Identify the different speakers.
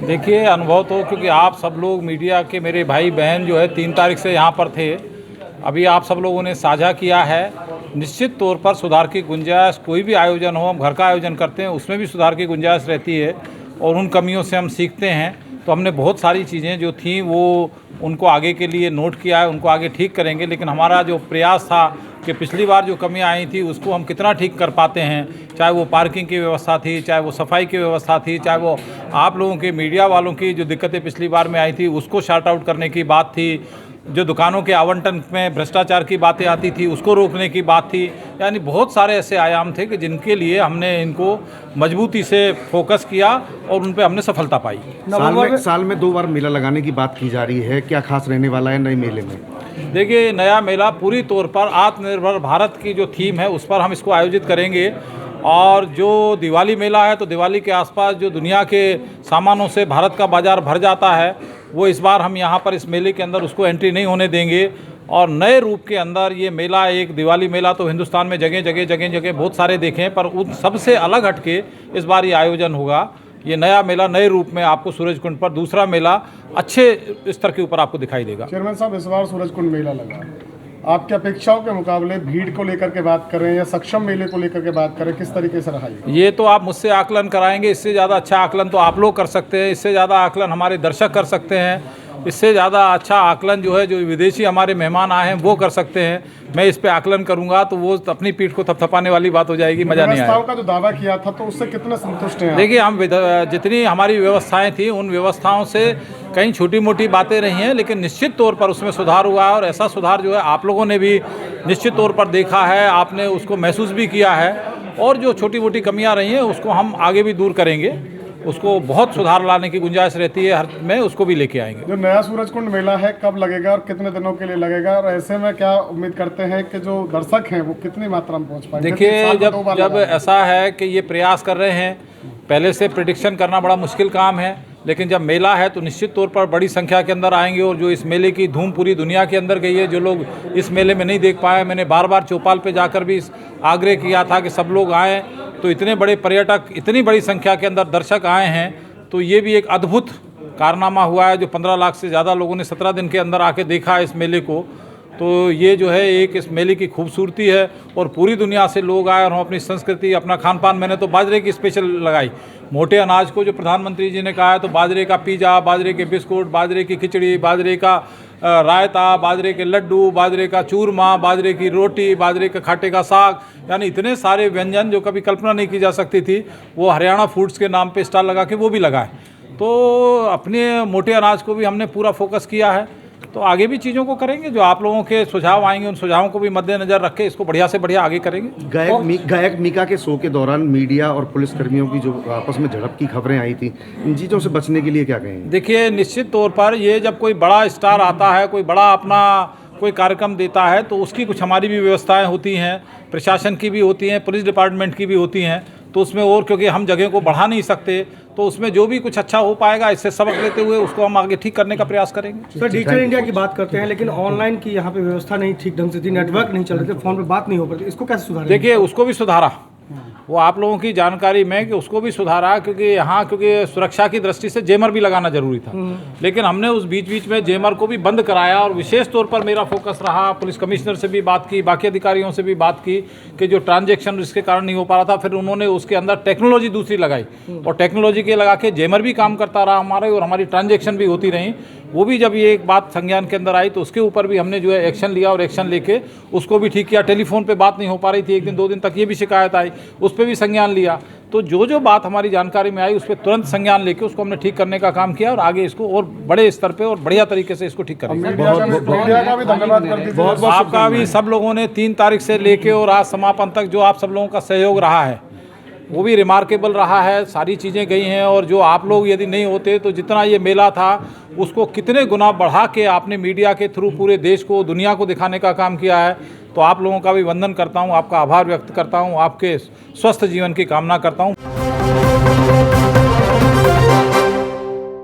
Speaker 1: देखिए, अनुभव तो क्योंकि आप सब लोग मीडिया के मेरे भाई बहन जो है 3 तारीख से यहाँ पर थे। अभी आप सब लोगों ने साझा किया है। निश्चित तौर पर सुधार की गुंजाइश, कोई भी आयोजन हो, हम घर का आयोजन करते हैं उसमें भी सुधार की गुंजाइश रहती है और उन कमियों से हम सीखते हैं। तो हमने बहुत सारी चीज़ें जो थी वो उनको आगे के लिए नोट किया है, उनको आगे ठीक करेंगे। लेकिन हमारा जो प्रयास था कि पिछली बार जो कमियां आई थी उसको हम कितना ठीक कर पाते हैं, चाहे वो पार्किंग की व्यवस्था थी, चाहे वो सफाई की व्यवस्था थी, चाहे वो आप लोगों के मीडिया वालों की जो दिक्कतें पिछली बार में आई थी उसको शार्ट आउट करने की बात थी, जो दुकानों के आवंटन में भ्रष्टाचार की बातें आती थी उसको रोकने की बात थी। यानी बहुत सारे ऐसे आयाम थे कि जिनके लिए हमने इनको मजबूती से फोकस किया और उन पे हमने सफलता पाई।
Speaker 2: साल में 2 बार मेला लगाने की बात की जा रही है, क्या खास रहने वाला है नए मेले में?
Speaker 1: देखिए, नया मेला पूरी तौर पर आत्मनिर्भर भारत की जो थीम है उस पर हम इसको आयोजित करेंगे। और जो दिवाली मेला है तो दिवाली के आसपास जो दुनिया के सामानों से भारत का बाज़ार भर जाता है वो इस बार हम यहाँ पर इस मेले के अंदर उसको एंट्री नहीं होने देंगे। और नए रूप के अंदर ये मेला, एक दिवाली मेला तो हिंदुस्तान में जगह बहुत सारे देखे हैं, पर उन सबसे अलग हटके इस बार ये आयोजन होगा। ये नया मेला नए रूप में आपको सूरजकुंड पर दूसरा मेला अच्छे स्तर के ऊपर आपको दिखाई देगा।
Speaker 3: चेयरमैन साहब, इस बार सूरजकुंड मेला लगा, आपकी अपेक्षाओं के मुकाबले भीड़ को लेकर के बात करें या सक्षम मेले को लेकर के बात करें, किस तरीके से रहा
Speaker 1: ये तो आप मुझसे आकलन कराएंगे। इससे ज़्यादा अच्छा आकलन तो आप लोग कर सकते हैं, इससे ज़्यादा आकलन हमारे दर्शक कर सकते हैं, इससे ज़्यादा अच्छा आकलन जो है जो विदेशी हमारे मेहमान आए हैं वो कर सकते हैं। मैं इस पे आकलन करूंगा तो वो अपनी पीठ को थपथपाने वाली बात हो जाएगी, मज़ा नहीं आएगा।
Speaker 3: का जो दावा किया था तो उससे कितने संतुष्ट हैं?
Speaker 1: देखिए, हम जितनी हमारी व्यवस्थाएं थी उन व्यवस्थाओं से कई छोटी मोटी बातें रही हैं, लेकिन निश्चित तौर पर उसमें सुधार हुआ है। और ऐसा सुधार जो है आप लोगों ने भी निश्चित तौर पर देखा है, आपने उसको महसूस भी किया है। और जो छोटी मोटी कमियां रही हैं उसको हम आगे भी दूर करेंगे, उसको बहुत सुधार लाने की गुंजाइश रहती है, हर में उसको भी लेके आएंगे।
Speaker 3: जो नया सूरजकुंड मेला है कब लगेगा और कितने दिनों के लिए लगेगा, और ऐसे में क्या उम्मीद करते हैं कि जो दर्शक हैं वो कितनी मात्रा में पहुंच पाएंगे?
Speaker 1: देखिए, जब ऐसा है कि ये प्रयास कर रहे हैं, पहले से प्रिडिक्शन करना बड़ा मुश्किल काम है, लेकिन जब मेला है तो निश्चित तौर पर बड़ी संख्या के अंदर आएंगे। और जो इस मेले की धूम पूरी दुनिया के अंदर गई है, जो लोग इस मेले में नहीं देख पाए, मैंने बार बार चौपाल पे जाकर भी आग्रह किया था कि सब लोग आएँ। तो इतने बड़े पर्यटक, इतनी बड़ी संख्या के अंदर दर्शक आए हैं, तो ये भी एक अद्भुत कारनामा हुआ है। जो 15 लाख से ज़्यादा लोगों ने 17 दिन के अंदर आके देखा इस मेले को, तो ये जो है एक इस मेले की खूबसूरती है। और पूरी दुनिया से लोग आए और हम अपनी संस्कृति, अपना खान पान, मैंने तो बाजरे की स्पेशल लगाई। मोटे अनाज को जो प्रधानमंत्री जी ने कहा है, तो बाजरे का पिज़्ज़ा, बाजरे के बिस्कुट, बाजरे की खिचड़ी, बाजरे का रायता, बाजरे के लड्डू, बाजरे का चूरमा, बाजरे की रोटी, बाजरे के खाटे का साग, यानी इतने सारे व्यंजन जो कभी कल्पना नहीं की जा सकती थी, वो हरियाणा फूड्स के नाम पे स्टॉल लगा के वो भी लगाए। तो अपने मोटे अनाज को भी हमने पूरा फोकस किया है। तो आगे भी चीज़ों को करेंगे, जो आप लोगों के सुझाव आएंगे उन सुझावों को भी मद्देनजर रख के इसको बढ़िया से बढ़िया आगे करेंगे।
Speaker 2: गायक मीका के शो के दौरान मीडिया और पुलिस कर्मियों की जो आपस में झड़प की खबरें आई थी, इन चीज़ों से बचने के लिए क्या कहेंगे?
Speaker 1: देखिए, निश्चित तौर पर ये जब कोई बड़ा स्टार आता है, कोई बड़ा अपना कोई कार्यक्रम देता है, तो उसकी कुछ हमारी भी व्यवस्थाएं होती हैं, प्रशासन की भी होती हैं, पुलिस डिपार्टमेंट की भी होती हैं। तो उसमें और क्योंकि हम जगह को बढ़ा नहीं सकते, तो उसमें जो भी कुछ अच्छा हो पाएगा इससे सबक लेते हुए उसको हम आगे ठीक करने का प्रयास करेंगे।
Speaker 4: सर, डिजिटल इंडिया की बात करते हैं, लेकिन ऑनलाइन की यहाँ पे व्यवस्था नहीं ठीक ढंग से थी, नेटवर्क नहीं चल रहे थे, फोन पे बात नहीं हो पाती, इसको कैसे सुधारें?
Speaker 1: देखिए, उसको भी सुधारा, वो आप लोगों की जानकारी में कि उसको भी सुधारा, क्योंकि यहाँ क्योंकि सुरक्षा की दृष्टि से जेमर भी लगाना जरूरी था। लेकिन हमने उस बीच में जेमर को भी बंद कराया। और विशेष तौर पर मेरा फोकस रहा, पुलिस कमिश्नर से भी बात की, बाकी अधिकारियों से भी बात की कि जो ट्रांजैक्शन इसके कारण नहीं हो पा रहा था, फिर उन्होंने उसके अंदर टेक्नोलॉजी दूसरी लगाई और टेक्नोलॉजी के लगा के जेमर भी काम करता रहा हमारे, और हमारी ट्रांजैक्शन भी होती रही। वो भी जब ये एक बात संज्ञान के अंदर आई तो उसके ऊपर भी हमने जो है एक्शन लिया और एक्शन लेके उसको भी ठीक किया। टेलीफोन पे बात नहीं हो पा रही थी, 1 दिन 2 दिन तक ये भी शिकायत आई, उस पर भी संज्ञान लिया। तो जो बात हमारी जानकारी में आई उस पर तुरंत संज्ञान लेके उसको हमने ठीक करने का काम किया और आगे इसको और बड़े स्तर पे और बढ़िया तरीके से इसको ठीक करेंगे।
Speaker 3: मीडिया का भी धन्यवाद करती हूं,
Speaker 1: आपका भी, सब लोगों ने 3 तारीख से लेके और आज समापन तक जो आप सब लोगों का सहयोग रहा है वो भी रिमार्केबल रहा है। सारी चीज़ें गई हैं, और जो आप लोग यदि नहीं होते तो जितना ये मेला था उसको कितने गुना बढ़ा के आपने मीडिया के थ्रू पूरे देश को, दुनिया को दिखाने का काम किया है। तो आप लोगों का भी वंदन करता हूँ, आपका आभार व्यक्त करता हूँ, आपके स्वस्थ जीवन की कामना करता हूँ।